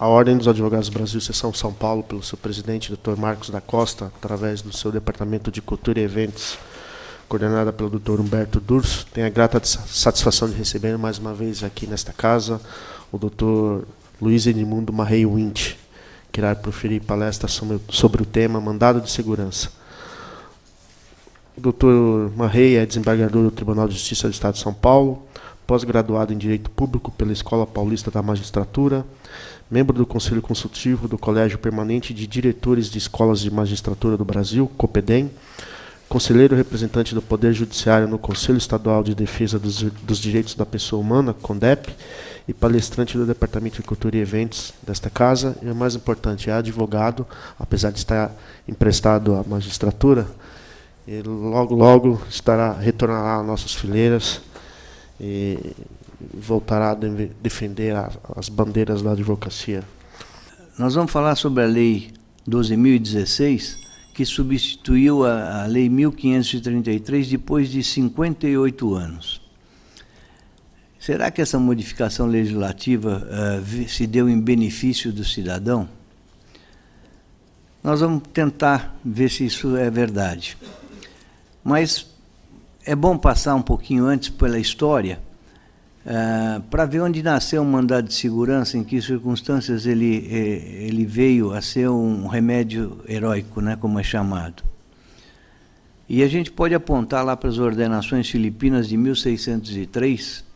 A Ordem dos Advogados do Brasil, Seção São Paulo, pelo seu presidente, Dr. Marcos da Costa, através do seu Departamento de Cultura e Eventos, coordenada pelo Dr. Humberto Durso, tem a grata satisfação de receber mais uma vez aqui nesta casa o Dr. Luiz Edmundo Marrei Wint, que irá proferir palestra sobre o tema Mandado de Segurança. O Dr. Marrei é desembargador do Tribunal de Justiça do Estado de São Paulo, pós-graduado em Direito Público pela Escola Paulista da Magistratura, membro do Conselho Consultivo do Colégio Permanente de Diretores de Escolas de Magistratura do Brasil, COPEDEM, conselheiro representante do Poder Judiciário no Conselho Estadual de Defesa dos Direitos da Pessoa Humana, CONDEP, e palestrante do Departamento de Cultura e Eventos desta casa, e o mais importante, é advogado, apesar de estar emprestado à magistratura, ele logo retornará às nossas fileiras e voltará a defender as bandeiras da advocacia. Nós vamos falar sobre a Lei 12.016, que substituiu a Lei 1.533 depois de 58 anos. Será que essa modificação legislativa se deu em benefício do cidadão? Nós vamos tentar ver se isso é verdade. Mas é bom passar um pouquinho antes pela história, para ver onde nasceu o mandado de segurança, em que circunstâncias ele veio a ser um remédio heróico, né, como é chamado. E a gente pode apontar lá para as ordenações filipinas de 1603,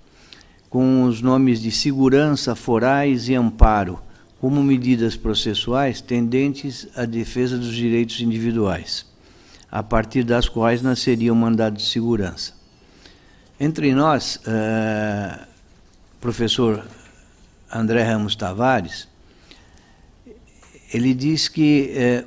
com os nomes de segurança, forais e amparo, como medidas processuais tendentes à defesa dos direitos individuais, a partir das quais nasceria o mandado de segurança. Entre nós, professor André Ramos Tavares, ele diz que,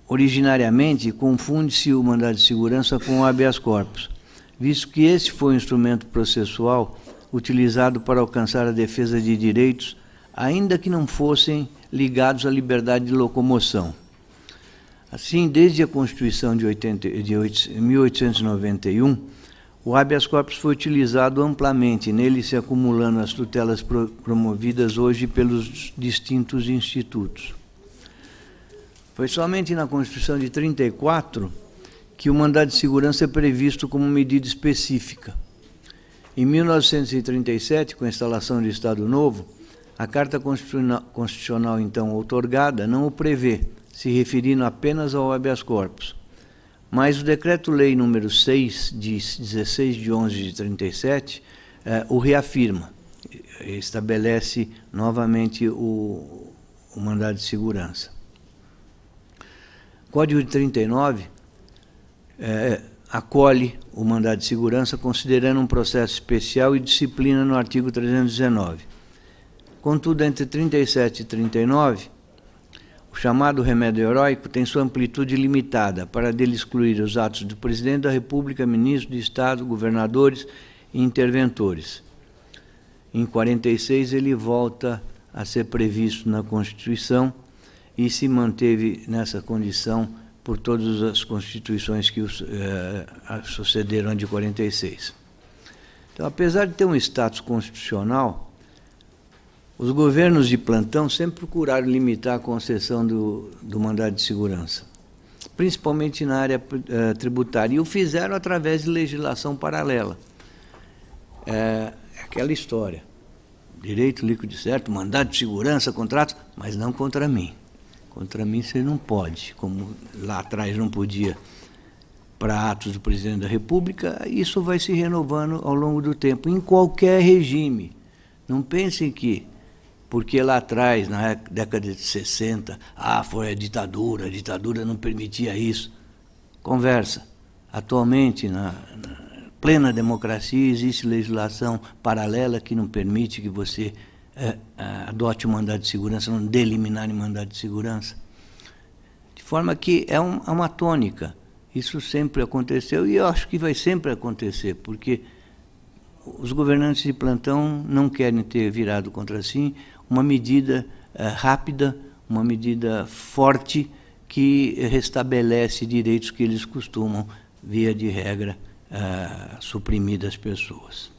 originariamente, confunde-se o mandado de segurança com o habeas corpus, visto que esse foi um instrumento processual utilizado para alcançar a defesa de direitos, ainda que não fossem ligados à liberdade de locomoção. Assim, desde a Constituição de 1891, o habeas corpus foi utilizado amplamente, nele se acumulando as tutelas promovidas hoje pelos distintos institutos. Foi somente na Constituição de 34 que o mandado de segurança é previsto como medida específica. Em 1937, com a instalação do Estado Novo, a Carta Constitucional então outorgada não o prevê, se referindo apenas ao habeas corpus. Mas o Decreto-Lei número 6, de 16 de 11 de 37, o reafirma, estabelece novamente o mandado de segurança. O Código de 39 acolhe o mandado de segurança, considerando um processo especial e disciplina no artigo 319. Contudo, entre 37 e 39, o chamado remédio heróico tem sua amplitude limitada, para dele excluir os atos do presidente da República, ministro de Estado, governadores e interventores. Em 46, ele volta a ser previsto na Constituição e se manteve nessa condição por todas as constituições que sucederam de 46. Então, apesar de ter um status constitucional, os governos de plantão sempre procuraram limitar a concessão do mandado de segurança, principalmente na área tributária, e o fizeram através de legislação paralela. Aquela história, direito líquido certo, mandado de segurança, contrato, mas não contra mim. Contra mim você não pode, como lá atrás não podia para atos do presidente da República, isso vai se renovando ao longo do tempo, em qualquer regime. Não pensem que porque lá atrás, na década de 60, foi a ditadura não permitia isso. Conversa. Atualmente, na plena democracia, existe legislação paralela que não permite que você adote o mandado de segurança, não dê liminar em mandado de segurança. De forma que é uma tônica. Isso sempre aconteceu e eu acho que vai sempre acontecer, porque os governantes de plantão não querem ter virado contra si uma medida rápida, uma medida forte que restabelece direitos que eles costumam, via de regra, suprimir das pessoas.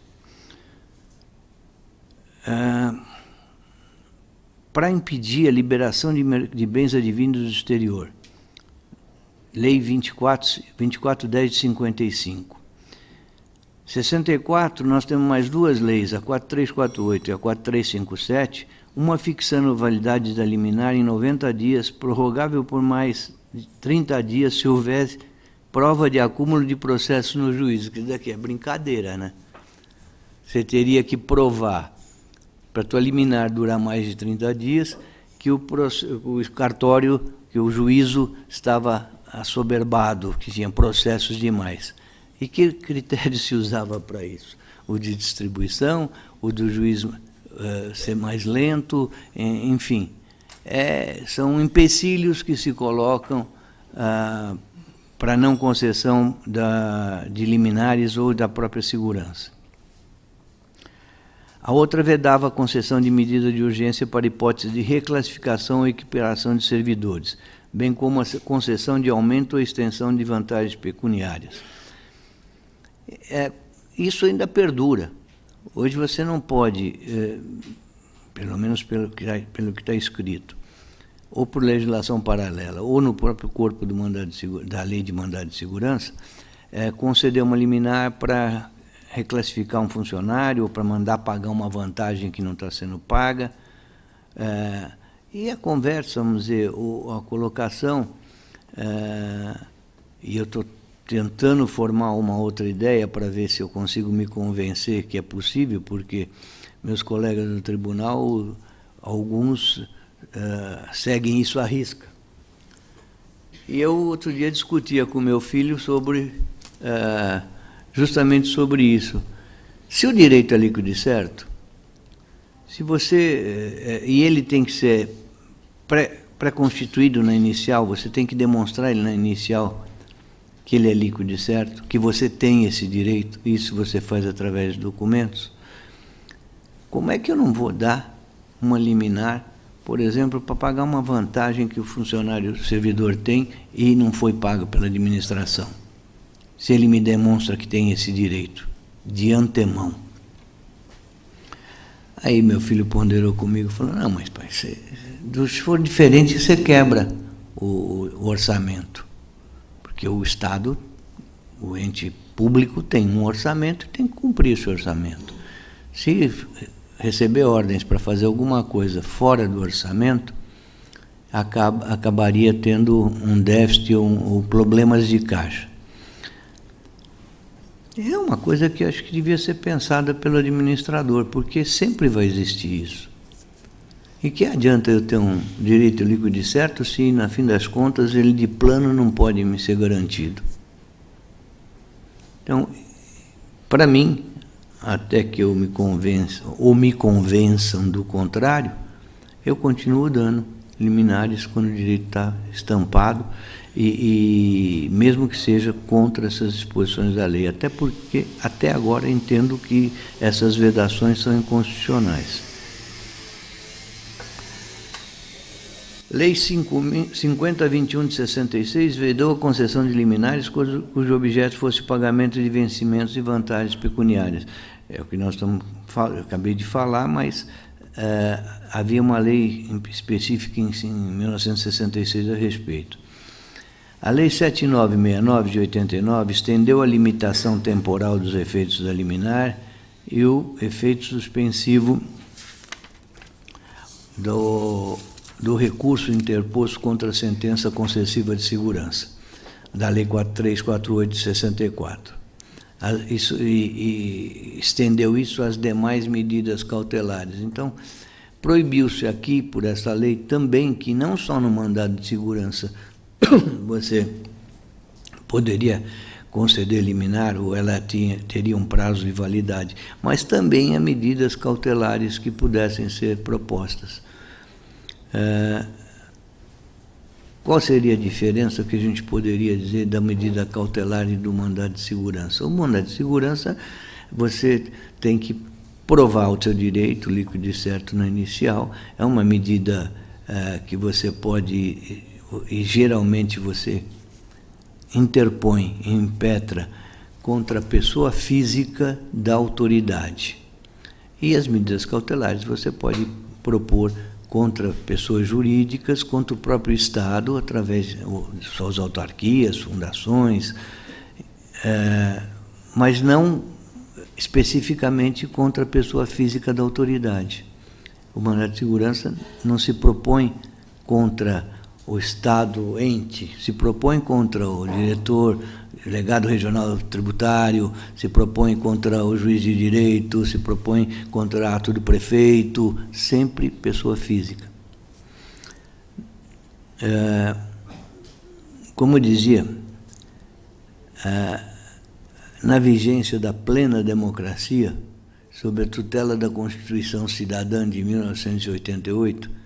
para impedir a liberação de bens advindos do exterior. Lei 2410 de 55. 64, nós temos mais duas leis, a 4348 e a 4357, uma fixando a validade da liminar em 90 dias, prorrogável por mais de 30 dias se houver prova de acúmulo de processo no juízo. Que isso daqui é brincadeira, né? Você teria que provar, para a tua liminar durar mais de 30 dias, que o cartório, que o juízo estava assoberbado, que tinha processos demais. E que critério se usava para isso? O de distribuição, o do juiz ser mais lento, enfim. São empecilhos que se colocam para não concessão de liminares ou da própria segurança. A outra vedava a concessão de medida de urgência para hipótese de reclassificação ou equiparação de servidores, bem como a concessão de aumento ou extensão de vantagens pecuniárias. Isso ainda perdura. Hoje você não pode, pelo menos pelo que está escrito, ou por legislação paralela, ou no próprio corpo do da lei de mandado de segurança, conceder uma liminar para reclassificar um funcionário ou para mandar pagar uma vantagem que não está sendo paga. E a conversa, vamos dizer, a colocação, e eu estou tentando formar uma outra ideia para ver se eu consigo me convencer que é possível, porque meus colegas no tribunal, alguns seguem isso à risca. E eu, outro dia, discutia com meu filho sobre, justamente sobre isso. Se o direito é líquido e certo, se você, e ele tem que ser pré-constituído na inicial, você tem que demonstrar ele na inicial que ele é líquido e certo, que você tem esse direito, isso você faz através de documentos. Como é que eu não vou dar uma liminar, por exemplo, para pagar uma vantagem que o funcionário, o servidor tem e não foi pago pela administração? Se ele me demonstra que tem esse direito, de antemão. Aí meu filho ponderou comigo e falou, não, mas pai, se for diferente, você quebra o orçamento. Porque o Estado, o ente público, tem um orçamento e tem que cumprir esse orçamento. Se receber ordens para fazer alguma coisa fora do orçamento, acabaria tendo um déficit ou problemas de caixa. É uma coisa que eu acho que devia ser pensada pelo administrador, porque sempre vai existir isso. E que adianta eu ter um direito líquido e certo se, na fim das contas, ele de plano não pode me ser garantido? Então, para mim, até que eu me convença, ou me convençam do contrário, eu continuo dando liminares quando o direito está estampado, e mesmo que seja contra essas disposições da lei, até porque, até agora, entendo que essas vedações são inconstitucionais. Lei 5021 de 66 vedou a concessão de liminares cujo objeto fosse o pagamento de vencimentos e vantagens pecuniárias. É o que nós acabei de falar, mas havia uma lei específica em 1966 a respeito. A Lei 7969 de 89 estendeu a limitação temporal dos efeitos da liminar e o efeito suspensivo do recurso interposto contra a sentença concessiva de segurança, da Lei 4348 de 64. E estendeu isso às demais medidas cautelares. Então, proibiu-se aqui, por essa lei, também que não só no mandado de segurança você poderia conceder liminar, ou ela teria um prazo de validade, mas também a medidas cautelares que pudessem ser propostas. Qual seria a diferença que a gente poderia dizer da medida cautelar e do mandado de segurança? O mandado de segurança, você tem que provar o seu direito líquido e certo na inicial, é uma medida que você pode, e geralmente você interpõe, impetra contra a pessoa física da autoridade. E as medidas cautelares você pode propor contra pessoas jurídicas, contra o próprio Estado, através de suas autarquias, fundações, mas não especificamente contra a pessoa física da autoridade. O mandado de segurança não se propõe contra o Estado ente, se propõe contra o diretor, delegado regional tributário, se propõe contra o juiz de direito, se propõe contra ato do prefeito, sempre pessoa física. Como eu dizia, na vigência da plena democracia, sob a tutela da Constituição Cidadã de 1988,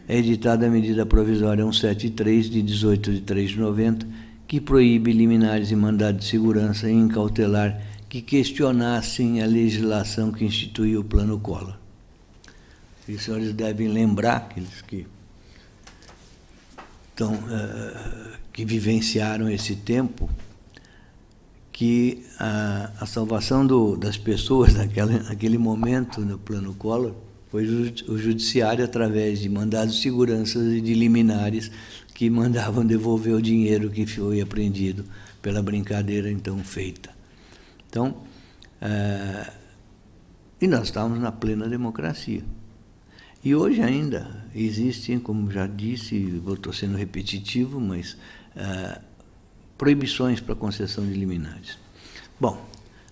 é editada a medida provisória 173, de 18 de 3 de 90, que proíbe liminares e mandado de segurança e incautelar que questionassem a legislação que instituiu o Plano Collor. Os senhores devem lembrar, aqueles que vivenciaram esse tempo, que a salvação das pessoas naquele momento no Plano Collor foi o judiciário, através de mandados de segurança e de liminares, que mandavam devolver o dinheiro que foi apreendido pela brincadeira então feita. Então, e nós estávamos na plena democracia. E hoje ainda existem, como já disse, eu estou sendo repetitivo, mas proibições para concessão de liminares. Bom,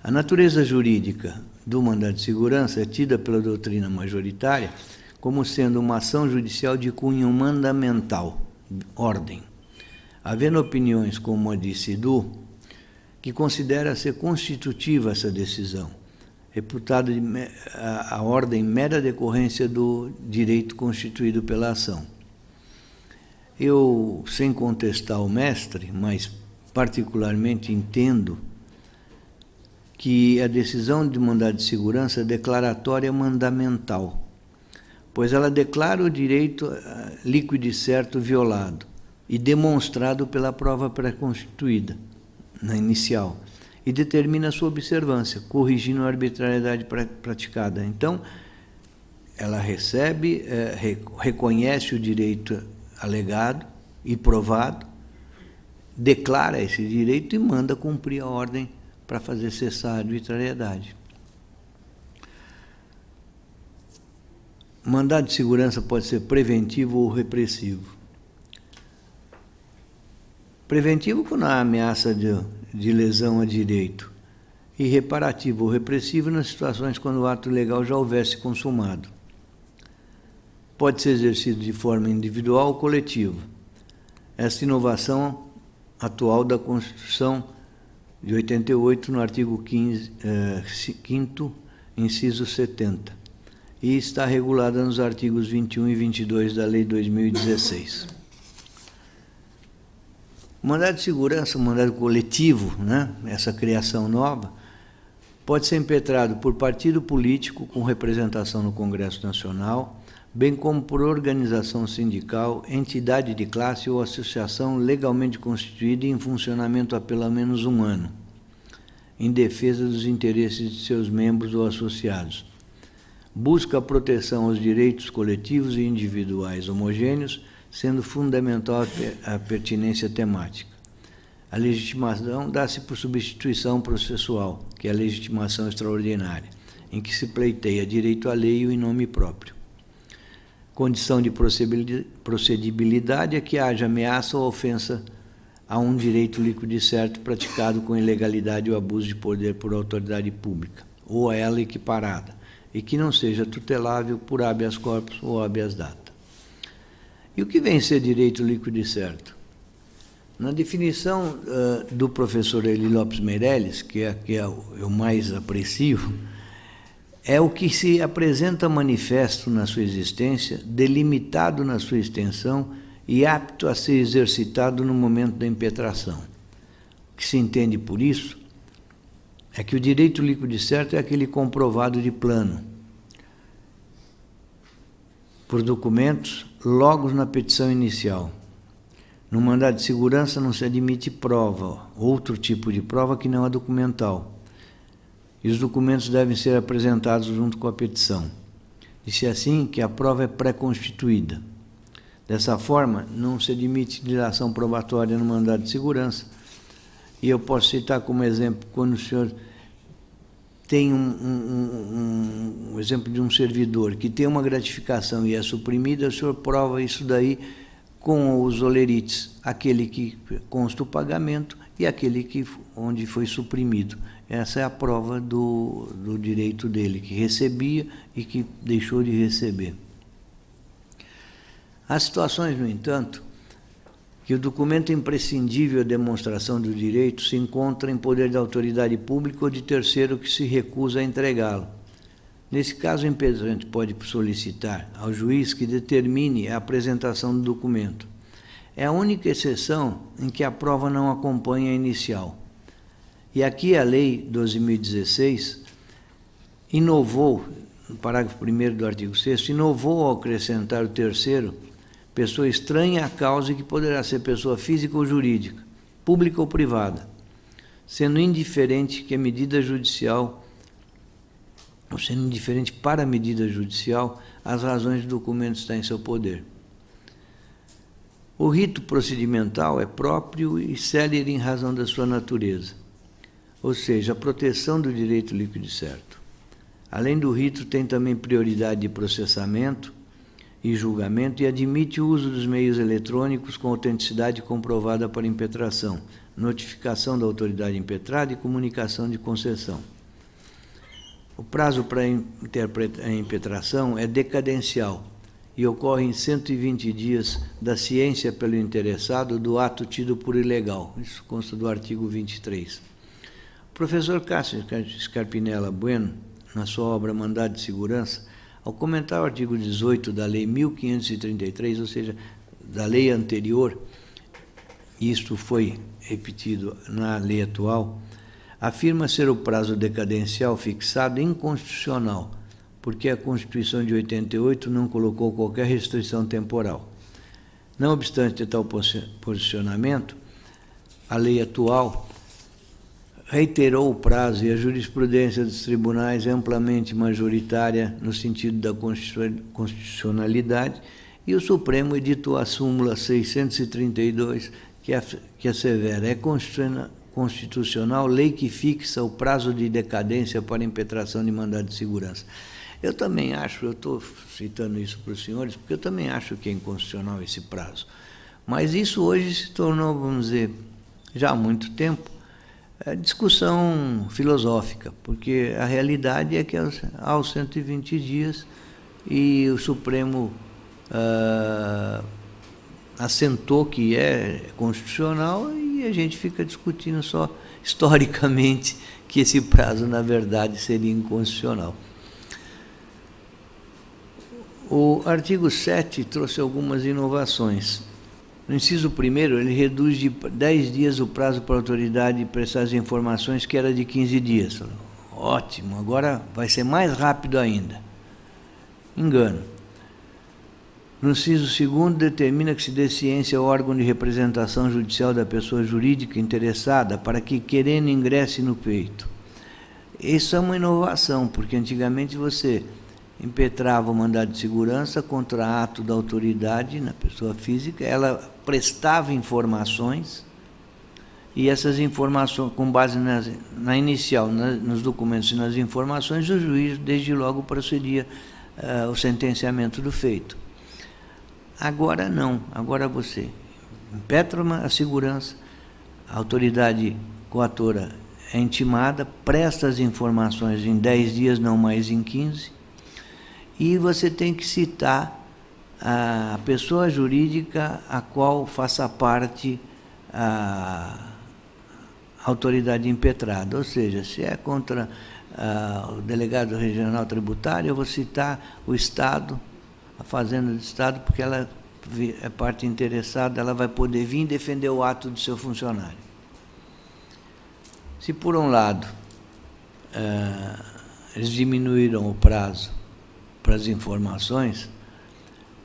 a natureza jurídica do mandado de segurança é tida pela doutrina majoritária como sendo uma ação judicial de cunho mandamental, ordem, havendo opiniões como a de Sidu, que considera ser constitutiva essa decisão, reputada a ordem mera decorrência do direito constituído pela ação. Eu, sem contestar o mestre, mas particularmente entendo que a decisão de mandado de segurança é declaratória mandamental, pois ela declara o direito líquido e certo violado e demonstrado pela prova pré-constituída, na inicial, e determina a sua observância, corrigindo a arbitrariedade praticada. Então, ela recebe, reconhece o direito alegado e provado, declara esse direito e manda cumprir a ordem para fazer cessar a arbitrariedade. Mandado de segurança pode ser preventivo ou repressivo. Preventivo quando há ameaça de lesão a direito, e reparativo ou repressivo nas situações quando o ato legal já houvesse consumado. Pode ser exercido de forma individual ou coletiva. Essa inovação atual da Constituição de 88, no artigo 5º, inciso 70, e está regulada nos artigos 21 e 22 da Lei 2016. O mandado de segurança, o mandado coletivo, essa criação nova, pode ser impetrado por partido político com representação no Congresso Nacional, bem como por organização sindical, entidade de classe ou associação legalmente constituída e em funcionamento há pelo menos 1 ano, em defesa dos interesses de seus membros ou associados. Busca a proteção aos direitos coletivos e individuais homogêneos, sendo fundamental a pertinência temática. A legitimação dá-se por substituição processual, que é a legitimação extraordinária, em que se pleiteia direito alheio em nome próprio. Condição de procedibilidade é que haja ameaça ou ofensa a um direito líquido e certo praticado com ilegalidade ou abuso de poder por autoridade pública, ou a ela equiparada, e que não seja tutelável por habeas corpus ou habeas data. E o que vem ser direito líquido e certo? Na definição do professor Eli Lopes Meirelles, que eu mais aprecio, é o que se apresenta manifesto na sua existência, delimitado na sua extensão e apto a ser exercitado no momento da impetração. O que se entende por isso é que o direito líquido e certo é aquele comprovado de plano, por documentos, logo na petição inicial. No mandado de segurança não se admite prova, outro tipo de prova que não a documental, e os documentos devem ser apresentados junto com a petição. Disse assim que a prova é pré-constituída. Dessa forma, não se admite dilação probatória no mandado de segurança. E eu posso citar como exemplo, quando o senhor tem um exemplo de um servidor que tem uma gratificação e é suprimida, o senhor prova isso daí com os olerites, aquele que consta o pagamento e aquele onde foi suprimido. Essa é a prova do direito dele, que recebia e que deixou de receber. Há situações, no entanto, que o documento imprescindível à demonstração do direito se encontra em poder da autoridade pública ou de terceiro que se recusa a entregá-lo. Nesse caso, o impetrante pode solicitar ao juiz que determine a apresentação do documento. É a única exceção em que a prova não acompanha a inicial. E aqui a Lei 12.016 inovou, no parágrafo 1º do artigo 6º, inovou ao acrescentar o terceiro, pessoa estranha à causa, que poderá ser pessoa física ou jurídica, pública ou privada, sendo indiferente que a medida judicial, ou sendo indiferente para a medida judicial, as razões do documento estão em seu poder. O rito procedimental é próprio e célere em razão da sua natureza, ou seja, a proteção do direito líquido e certo. Além do rito, tem também prioridade de processamento e julgamento e admite o uso dos meios eletrônicos com autenticidade comprovada para impetração, notificação da autoridade impetrada e comunicação de concessão. O prazo para a impetração é decadencial e ocorre em 120 dias da ciência pelo interessado do ato tido por ilegal. Isso consta do artigo 23. O professor Cássio Scarpinella Bueno, na sua obra Mandado de Segurança, ao comentar o artigo 18 da Lei 1533, ou seja, da lei anterior, isto foi repetido na lei atual, afirma ser o prazo decadencial fixado inconstitucional, porque a Constituição de 88 não colocou qualquer restrição temporal. Não obstante tal posicionamento, a lei atual reiterou o prazo e a jurisprudência dos tribunais é amplamente majoritária no sentido da constitucionalidade, e o Supremo editou a súmula 632, que assevera: é constitucional lei que fixa o prazo de decadência para impetração de mandado de segurança. Eu também acho, eu estou citando isso para os senhores, porque eu também acho que é inconstitucional esse prazo. Mas isso hoje se tornou, vamos dizer, já há muito tempo, discussão filosófica, porque a realidade é que aos 120 dias e o Supremo assentou que é constitucional e a gente fica discutindo só historicamente que esse prazo, na verdade, seria inconstitucional. O artigo 7 trouxe algumas inovações. No inciso 1º, ele reduz de 10 dias o prazo para a autoridade prestar as informações, que era de 15 dias. Ótimo, agora vai ser mais rápido ainda. Engano. No inciso 2º, determina que se dê ciência ao órgão de representação judicial da pessoa jurídica interessada para que, querendo, ingresse no feito. Isso é uma inovação, porque antigamente você impetrava o mandado de segurança contra ato da autoridade na pessoa física, ela prestava informações, e essas informações, com base na inicial, nos documentos e nas informações, o juiz, desde logo, procedia o sentenciamento do feito. Agora não, agora você impetra a segurança, a autoridade coatora é intimada, presta as informações em 10 dias, não mais em 15, e você tem que citar a pessoa jurídica a qual faça parte a autoridade impetrada. Ou seja, se é contra o delegado regional tributário, eu vou citar o Estado, a Fazenda do Estado, porque ela é parte interessada, ela vai poder vir defender o ato do seu funcionário. Se, por um lado, eles diminuíram o prazo para as informações,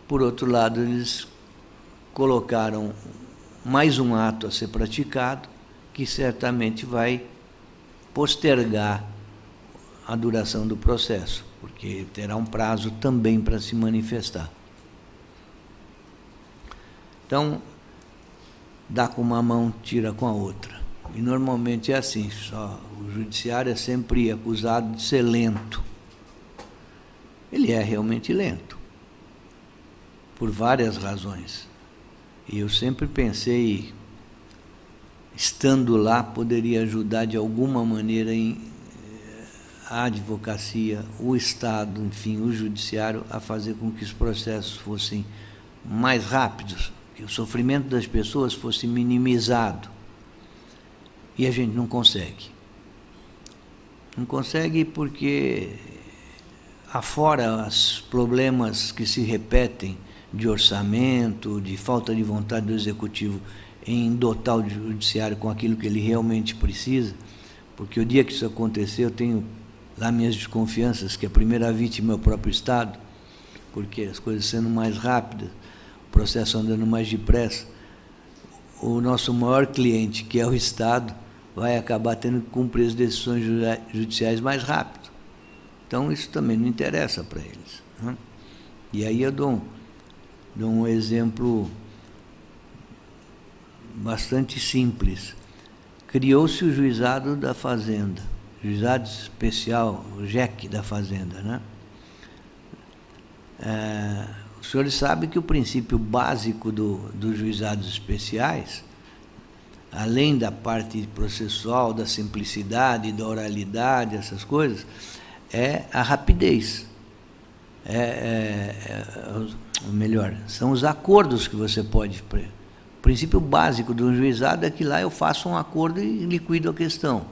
por outro lado, eles colocaram mais um ato a ser praticado, que certamente vai postergar a duração do processo, porque terá um prazo também para se manifestar. Então, dá com uma mão, tira com a outra. E normalmente é assim, só o judiciário é sempre acusado de ser lento. Ele é realmente lento, por várias razões. E eu sempre pensei, estando lá, poderia ajudar de alguma maneira a advocacia, o Estado, enfim, o judiciário, a fazer com que os processos fossem mais rápidos, que o sofrimento das pessoas fosse minimizado. E a gente não consegue. Não consegue porque, afora os problemas que se repetem de orçamento, de falta de vontade do Executivo em dotar o Judiciário com aquilo que ele realmente precisa, porque o dia que isso acontecer, eu tenho lá minhas desconfianças, que a primeira vítima é o próprio Estado, porque as coisas sendo mais rápidas, o processo andando mais depressa, o nosso maior cliente, que é o Estado, vai acabar tendo que cumprir as decisões judiciais mais rápido. Então, isso também não interessa para eles, né? E aí eu dou um exemplo bastante simples. Criou-se o Juizado da Fazenda, Juizado Especial, o JEC da Fazenda, né? Os senhores sabem que o princípio básico dos juizados especiais, além da parte processual, da simplicidade, da oralidade, essas coisas, é a rapidez. Ou melhor, são os acordos que você pode... O princípio básico do juizado é que lá eu faço um acordo e liquido a questão.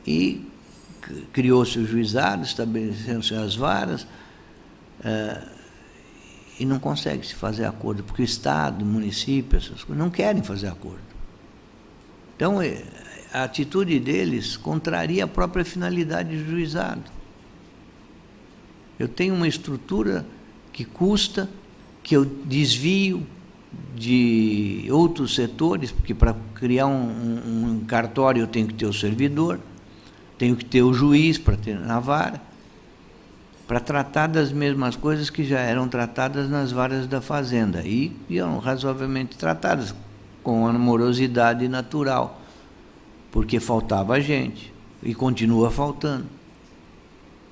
E criou-se o juizado, estabeleceram-se as varas, e não consegue se fazer acordo, porque o Estado, o município, essas coisas, não querem fazer acordo. Então, a atitude deles contraria a própria finalidade do juizado. Eu tenho uma estrutura que custa, que eu desvio de outros setores, porque para criar um cartório eu tenho que ter o servidor, tenho que ter o juiz para ter na vara, para tratar das mesmas coisas que já eram tratadas nas varas da Fazenda, e eram razoavelmente tratadas com amorosidade natural, porque faltava gente, e continua faltando,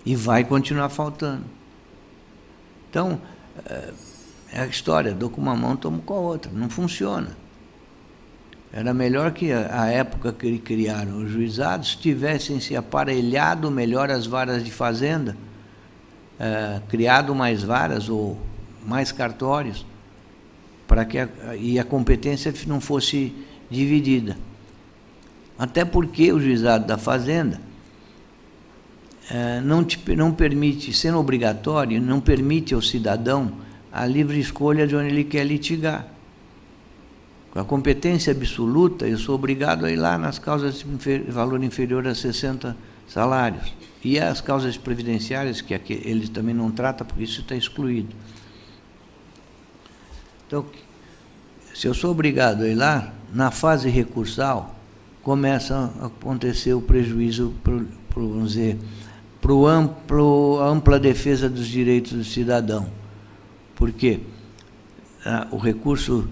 e vai continuar faltando. Então, é a história, dou com uma mão, tomo com a outra, não funciona. Era melhor que a época que criaram os juizados tivessem se aparelhado melhor as varas de fazenda, criado mais varas ou mais cartórios, para que a competência não fosse dividida. Até porque o juizado da fazenda não permite, sendo obrigatório, não permite ao cidadão a livre escolha de onde ele quer litigar. Com a competência absoluta, eu sou obrigado a ir lá nas causas de valor inferior a 60 salários. E as causas previdenciárias, que eles também não tratam, porque isso está excluído. Então, se eu sou obrigado a ir lá, na fase recursal, começa a acontecer o prejuízo, vamos dizer, para a ampla defesa dos direitos do cidadão. Porque o recurso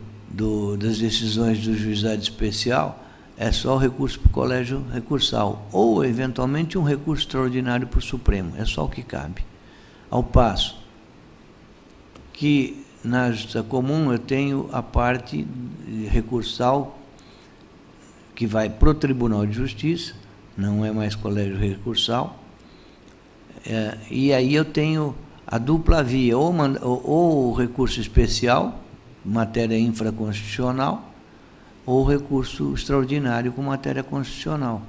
das decisões do juizado especial é só o recurso para o colégio recursal, ou, eventualmente, um recurso extraordinário para o Supremo, é só o que cabe. Ao passo que, na justiça comum, eu tenho a parte recursal que vai para o Tribunal de Justiça, não é mais colégio recursal, e aí eu tenho a dupla via, ou o recurso especial, matéria infraconstitucional, ou recurso extraordinário com matéria constitucional.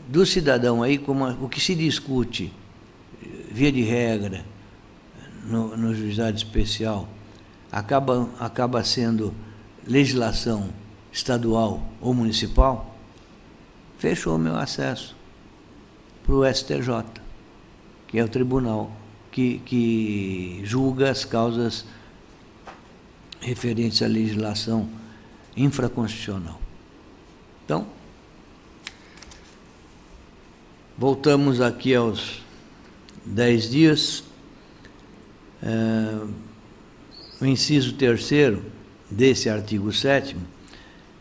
Do cidadão aí, o que se discute, via de regra, no juizado especial, acaba sendo legislação estadual ou municipal, fechou o meu acesso para o STJ, que é o tribunal que julga as causas referentes à legislação infraconstitucional. Então, Voltamos aqui aos 10 dias. O inciso 3º desse artigo 7º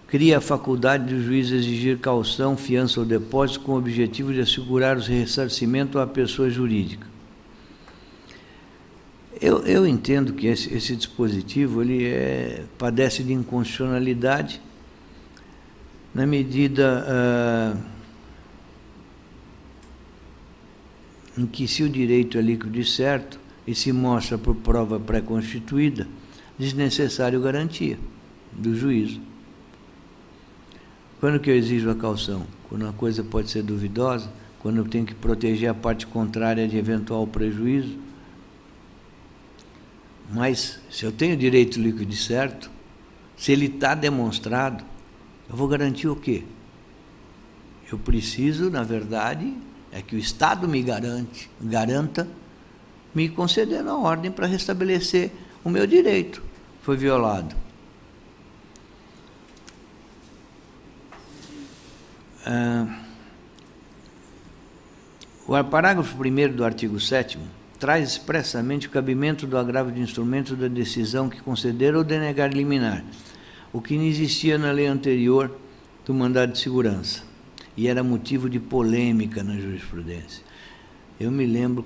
cria a faculdade do juiz exigir caução, fiança ou depósito com o objetivo de assegurar o ressarcimento à pessoa jurídica. Eu entendo que esse dispositivo ele padece de inconstitucionalidade na medida em que, se o direito é líquido e certo e se mostra por prova pré-constituída, desnecessário garantia do juízo. Quando que eu exijo a caução? Quando a coisa pode ser duvidosa, quando eu tenho que proteger a parte contrária de eventual prejuízo. Mas, se eu tenho direito líquido e certo, se ele está demonstrado, eu vou garantir o quê? Eu preciso, na verdade, é que o Estado me garanta, me concedendo a ordem para restabelecer o meu direito. Foi violado. O parágrafo 1º do artigo 7º traz expressamente o cabimento do agravo de instrumento da decisão que conceder ou denegar liminar, o que não existia na lei anterior do mandado de segurança, e era motivo de polêmica na jurisprudência. Eu me lembro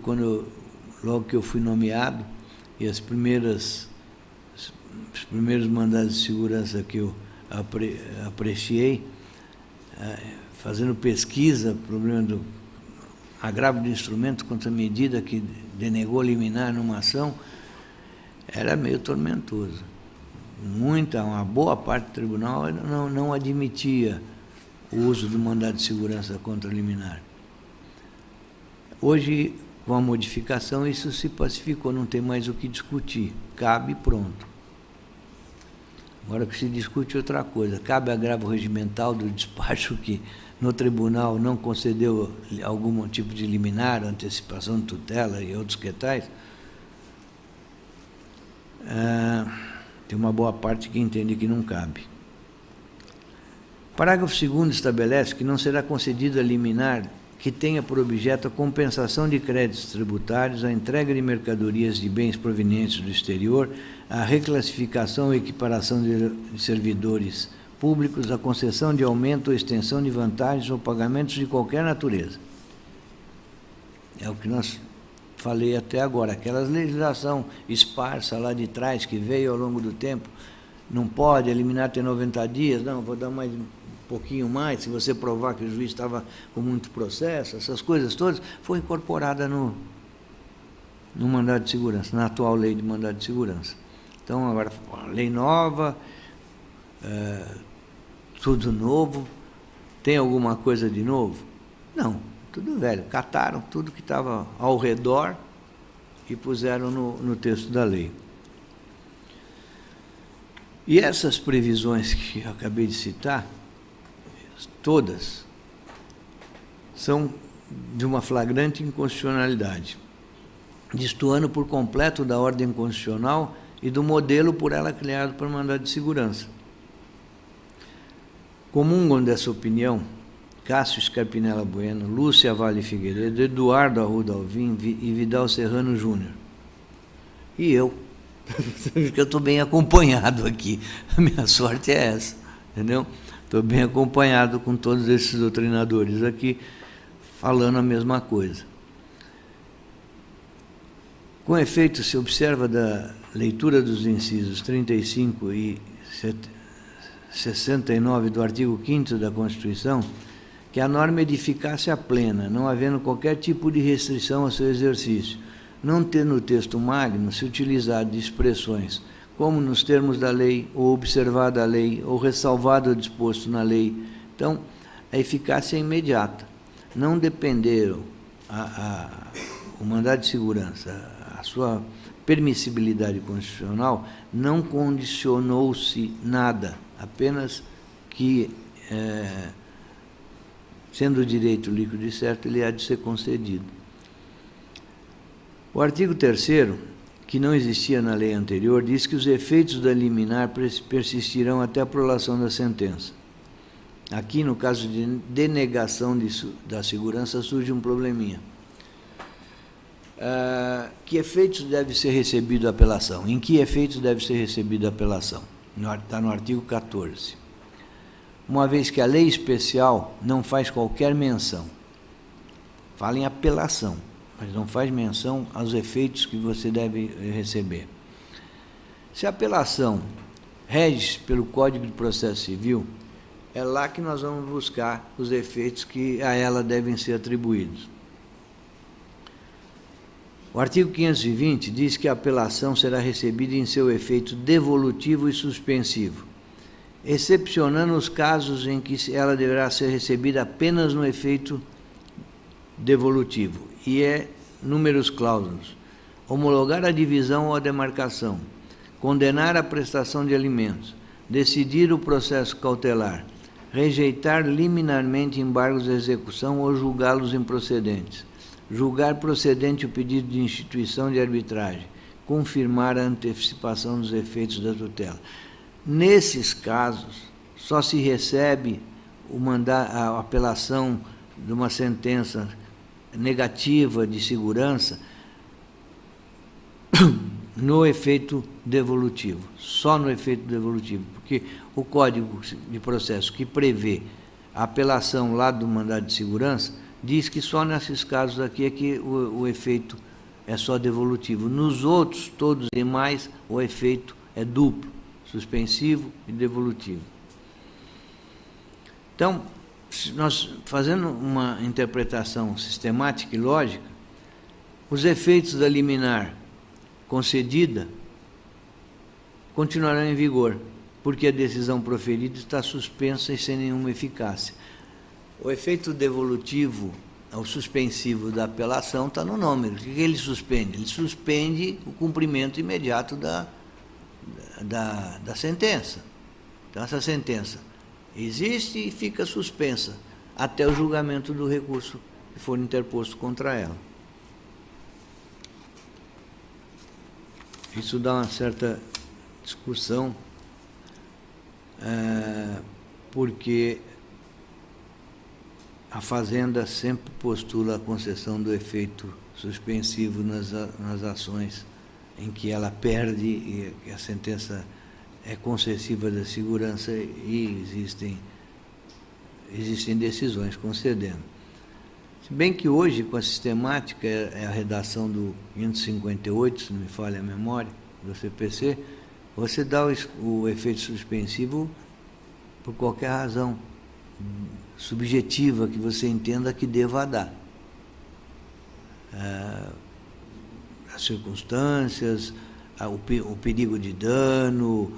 logo que eu fui nomeado, e os primeiros mandados de segurança que eu apreciei, fazendo pesquisa, problema do agravo de instrumento contra a medida que denegou liminar numa ação, era meio tormentoso. Uma boa parte do tribunal não admitia o uso do mandado de segurança contra liminar. Hoje, com a modificação, isso se pacificou, não tem mais o que discutir. Cabe, pronto. Agora que se discute outra coisa, cabe agravo regimental do despacho que no tribunal não concedeu algum tipo de liminar, antecipação de tutela e outros que tais. Tem uma boa parte que entende que não cabe. Parágrafo 2º estabelece que não será concedida liminar que tenha por objeto a compensação de créditos tributários, a entrega de mercadorias de bens provenientes do exterior, a reclassificação ou equiparação de servidores públicos, a concessão de aumento ou extensão de vantagens ou pagamentos de qualquer natureza. É o que nós falei até agora. Aquela legislação esparsa lá de trás, que veio ao longo do tempo, não pode eliminar até 90 dias, não, vou dar mais um pouquinho mais, se você provar que o juiz estava com muito processo, essas coisas todas, foi incorporada no mandado de segurança, na atual lei de mandado de segurança. Então, agora, lei nova, tudo novo, tem alguma coisa de novo? Não, tudo velho. Cataram tudo que estava ao redor e puseram no texto da lei. E essas previsões que eu acabei de citar, todas, são de uma flagrante inconstitucionalidade, destoando por completo da ordem constitucional e do modelo por ela criado por mandado de segurança. Comungam dessa opinião Cássio Scarpinella Bueno, Lúcia Vale Figueiredo, Eduardo Arruda Alvim e Vidal Serrano Júnior. E eu, porque eu estou bem acompanhado aqui, a minha sorte é essa, entendeu? Estou bem acompanhado com todos esses doutrinadores aqui, falando a mesma coisa. Com efeito, se observa da leitura dos incisos 35 e 69 do artigo 5º da Constituição, que a norma é de eficácia plena, não havendo qualquer tipo de restrição ao seu exercício, não tendo no texto magno se utilizado de expressões como nos termos da lei, ou observada a lei, ou ressalvado o disposto na lei. Então, a eficácia é imediata. Não dependeram o mandado de segurança, a sua permissibilidade constitucional, não condicionou-se nada, apenas que, sendo o direito líquido e certo, ele há de ser concedido. O artigo 3º, que não existia na lei anterior, diz que os efeitos da liminar persistirão até a prolação da sentença. Aqui, no caso de denegação da segurança, surge um probleminha. Que efeitos deve ser recebida a apelação? Em que efeitos deve ser recebida a apelação? Está no artigo 14. Uma vez que a lei especial não faz qualquer menção, fala em apelação, mas não faz menção aos efeitos que você deve receber. Se a apelação rege pelo Código de Processo Civil, é lá que nós vamos buscar os efeitos que a ela devem ser atribuídos. O artigo 520 diz que a apelação será recebida em seu efeito devolutivo e suspensivo, excepcionando os casos em que ela deverá ser recebida apenas no efeito devolutivo, e números clausos: homologar a divisão ou a demarcação, condenar a prestação de alimentos, decidir o processo cautelar, rejeitar liminarmente embargos de execução ou julgá-los improcedentes, julgar procedente o pedido de instituição de arbitragem, confirmar a antecipação dos efeitos da tutela. Nesses casos, só se recebe a apelação de uma sentença negativa de segurança no efeito devolutivo, só no efeito devolutivo, porque o Código de Processo que prevê a apelação lá do mandado de segurança diz que só nesses casos aqui é que o efeito é só devolutivo. Nos outros, todos os demais, o efeito é duplo, suspensivo e devolutivo. Então, nós fazendo uma interpretação sistemática e lógica, os efeitos da liminar concedida continuarão em vigor, porque a decisão proferida está suspensa e sem nenhuma eficácia. O efeito devolutivo, o suspensivo da apelação, está no nome. O que ele suspende? Ele suspende o cumprimento imediato da sentença. Então, essa sentença existe e fica suspensa até o julgamento do recurso que for interposto contra ela. Isso dá uma certa discussão, porque a Fazenda sempre postula a concessão do efeito suspensivo nas ações em que ela perde e a sentença é concessiva da segurança e existem decisões concedendo. Se bem que hoje, com a sistemática, é a redação do 558, se não me falha a memória, do CPC, você dá o efeito suspensivo por qualquer razão subjetiva que você entenda que deva dar. As circunstâncias, o perigo de dano,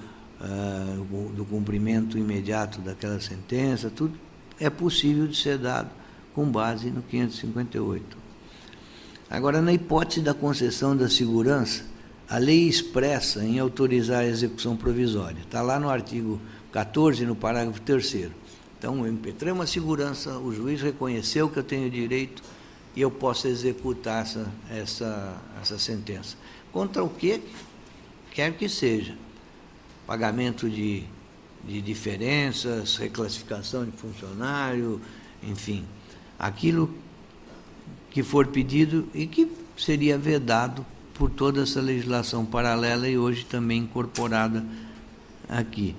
do cumprimento imediato daquela sentença, tudo é possível de ser dado com base no 558. Agora, na hipótese da concessão da segurança, a lei expressa em autorizar a execução provisória. Está lá no artigo 14, no parágrafo 3º. Então, eu impetrei uma segurança, o juiz reconheceu que eu tenho direito e eu posso executar essa sentença. Contra o que quer que seja. Pagamento de diferenças, reclassificação de funcionário, enfim. Aquilo que for pedido e que seria vedado por toda essa legislação paralela e hoje também incorporada aqui.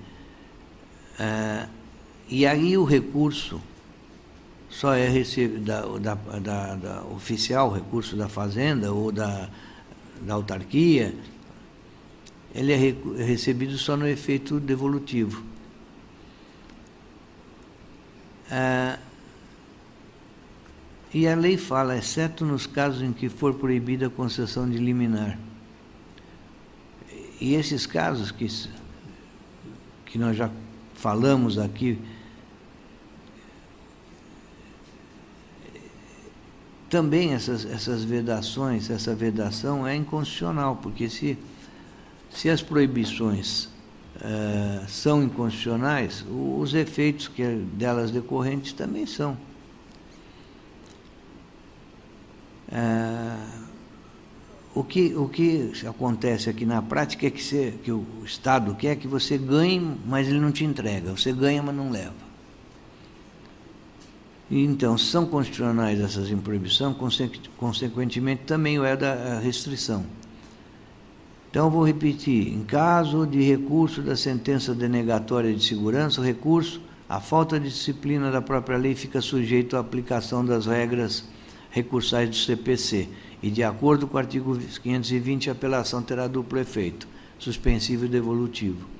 E aí o recurso só é recebido da oficial, o recurso da Fazenda ou da autarquia, ele é recebido só no efeito devolutivo. E a lei fala, exceto nos casos em que for proibida a concessão de liminar. E esses casos que nós já falamos aqui, também essas vedações, essa vedação é inconstitucional, porque se as proibições são inconstitucionais, os efeitos delas decorrentes também são. O que acontece aqui na prática é que o Estado quer que você ganhe, mas ele não te entrega. Você ganha, mas não leva. E, então, são constitucionais essas improibições, consequentemente também o é da restrição. Então, vou repetir: em caso de recurso da sentença denegatória de segurança, o recurso, a falta de disciplina da própria lei, fica sujeito à aplicação das regras recursais do CPC, e, de acordo com o artigo 520, a apelação terá duplo efeito, suspensivo e devolutivo.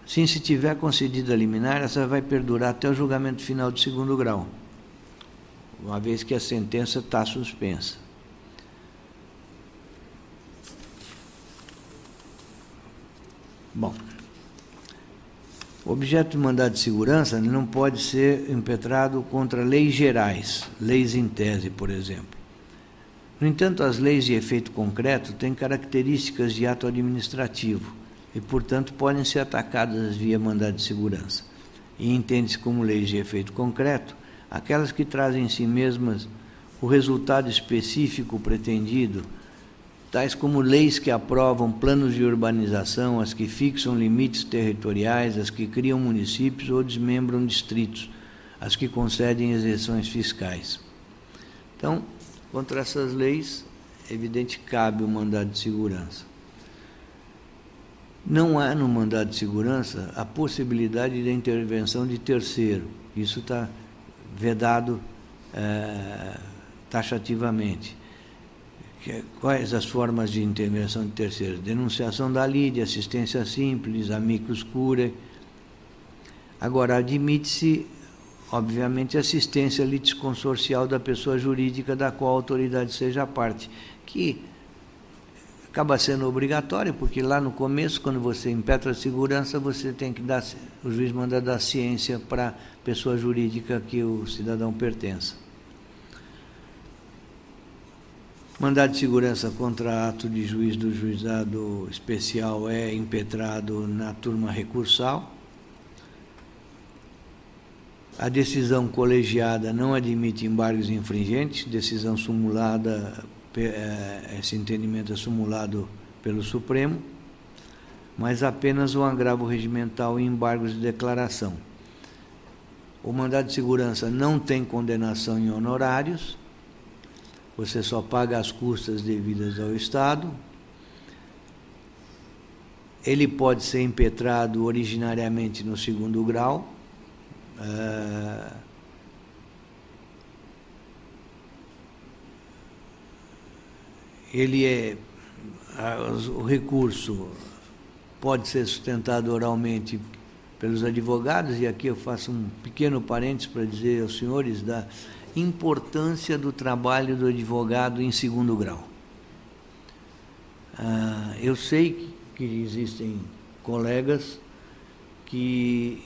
Sim, se tiver concedida a liminar, essa vai perdurar até o julgamento final de segundo grau, uma vez que a sentença está suspensa. Bom, o objeto de mandado de segurança não pode ser impetrado contra leis gerais, leis em tese, por exemplo. No entanto, as leis de efeito concreto têm características de ato administrativo e, portanto, podem ser atacadas via mandado de segurança. E entende-se como leis de efeito concreto aquelas que trazem em si mesmas o resultado específico pretendido, tais como leis que aprovam planos de urbanização, as que fixam limites territoriais, as que criam municípios ou desmembram distritos, as que concedem isenções fiscais. Então, contra essas leis, é evidente que cabe o mandado de segurança. Não há no mandado de segurança a possibilidade da intervenção de terceiro. Isso está vedado taxativamente. Quais as formas de intervenção de terceiros? Denunciação da lide, assistência simples, amicus curiae. Agora, admite-se, obviamente, assistência litisconsorcial da pessoa jurídica da qual a autoridade seja parte, que acaba sendo obrigatório, porque lá no começo, quando você impetra a segurança, você tem que dar, o juiz manda dar ciência para a pessoa jurídica que o cidadão pertença. Mandado de segurança contra ato de juiz do juizado especial é impetrado na turma recursal. A decisão colegiada não admite embargos infringentes, decisão sumulada, esse entendimento é sumulado pelo Supremo, mas apenas o agravo regimental e embargos de declaração. O mandado de segurança não tem condenação em honorários, você só paga as custas devidas ao Estado. Ele pode ser impetrado originariamente no segundo grau, o recurso pode ser sustentado oralmente pelos advogados, e aqui eu faço um pequeno parênteses para dizer aos senhores da importância do trabalho do advogado em segundo grau. Eu sei que existem colegas que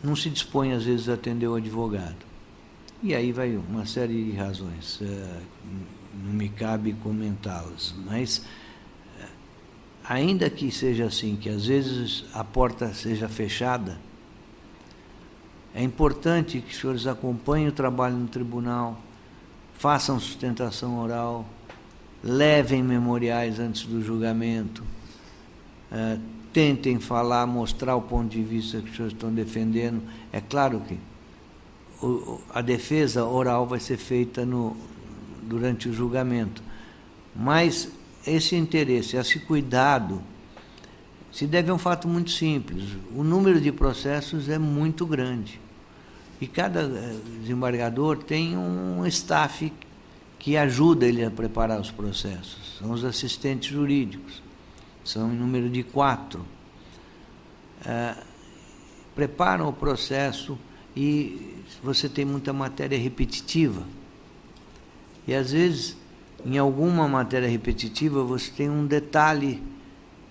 não se dispõem, às vezes, a atender o advogado. E aí vai uma série de razões. Não me cabe comentá-las, mas ainda que seja assim, que às vezes a porta seja fechada, é importante que os senhores acompanhem o trabalho no tribunal, façam sustentação oral, levem memoriais antes do julgamento, tentem falar, mostrar o ponto de vista que os senhores estão defendendo. É claro que a defesa oral vai ser feita durante o julgamento, mas esse interesse, esse cuidado, se deve a um fato muito simples: o número de processos é muito grande, e cada desembargador tem um staff que ajuda ele a preparar os processos, são os assistentes jurídicos, são em número de 4, preparam o processo, e você tem muita matéria repetitiva, e às vezes, em alguma matéria repetitiva, você tem um detalhe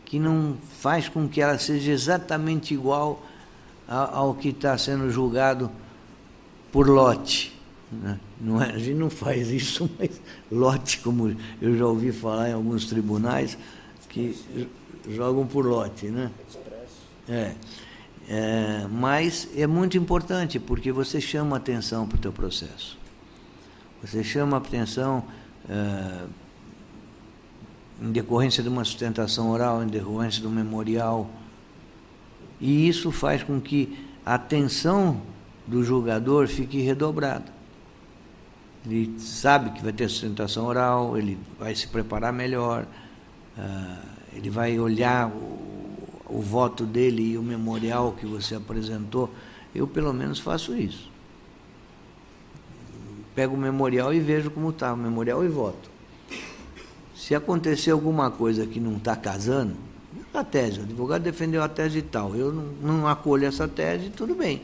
que não faz com que ela seja exatamente igual ao que está sendo julgado por lote, né? Não é, a gente não faz isso, mas lote, como eu já ouvi falar em alguns tribunais, que jogam por lote, né? Mas é muito importante, porque você chama atenção para o teu processo. Você chama atenção em decorrência de uma sustentação oral, em decorrência do memorial, e isso faz com que a atenção do julgador fique redobrada. Ele sabe que vai ter sustentação oral, ele vai se preparar melhor, ele vai olhar o voto dele e o memorial que você apresentou. Eu, pelo menos, faço isso. Pego o memorial e vejo como está o memorial e voto. Se acontecer alguma coisa que não está casando, a tese, o advogado defendeu a tese e tal, eu não acolho essa tese, tudo bem.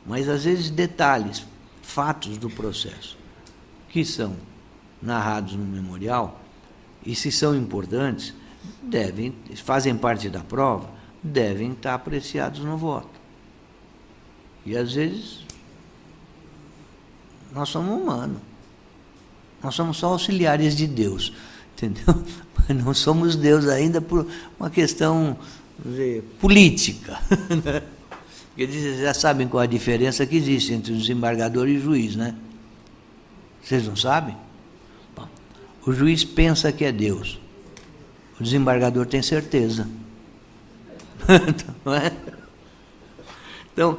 Mas, às vezes, detalhes, fatos do processo, que são narrados no memorial, e se são importantes, fazem parte da prova, devem estar apreciados no voto. E, às vezes, nós somos humanos. Nós somos só auxiliares de Deus, entendeu? Mas não somos Deus ainda por uma questão, vamos dizer, política. Porque eles já sabem qual a diferença que existe entre o desembargador e o juiz, né? Vocês não sabem? Bom, o juiz pensa que é Deus. O desembargador tem certeza. Não é? Então,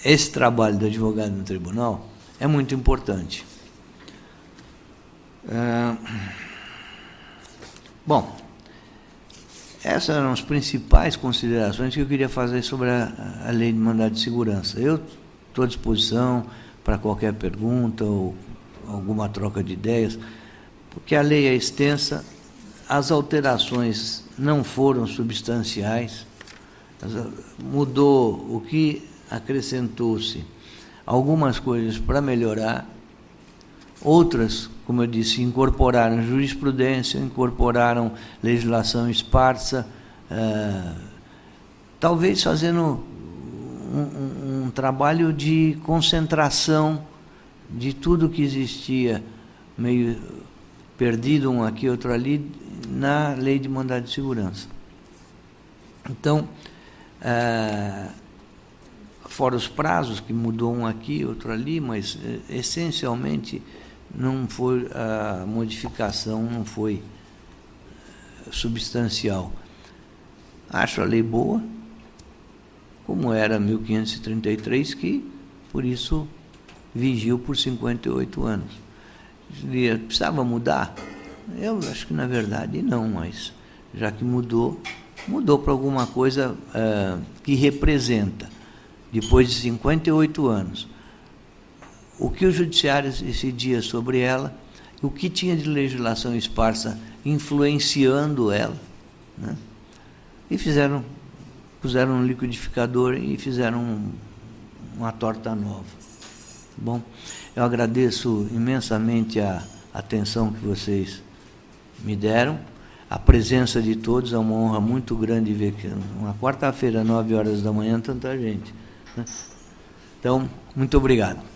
esse trabalho do advogado no tribunal é muito importante. Bom, essas eram as principais considerações que eu queria fazer sobre a lei de mandado de segurança. Eu estou à disposição para qualquer pergunta ou alguma troca de ideias, porque a lei é extensa, as alterações não foram substanciais, mudou o que acrescentou-se, algumas coisas para melhorar, outras, como eu disse, incorporaram jurisprudência, incorporaram legislação esparsa, talvez fazendo um trabalho de concentração de tudo que existia, meio perdido um aqui, outro ali, na lei de mandado de segurança. Então, fora os prazos, que mudou um aqui, outro ali, mas, essencialmente, não foi, a modificação não foi substancial. Acho a lei boa, como era 1533, que, por isso, vigiu por 58 anos. Precisava mudar? Eu acho que, na verdade, não, mas, já que mudou para alguma coisa que representa, depois de 58 anos, o que o judiciário decidia sobre ela, o que tinha de legislação esparsa influenciando ela, né? E puseram um liquidificador e fizeram uma torta nova. Bom, eu agradeço imensamente a atenção que vocês me deram, a presença de todos, é uma honra muito grande ver que uma quarta-feira, 9 horas da manhã, tanta gente, né? Então, muito obrigado.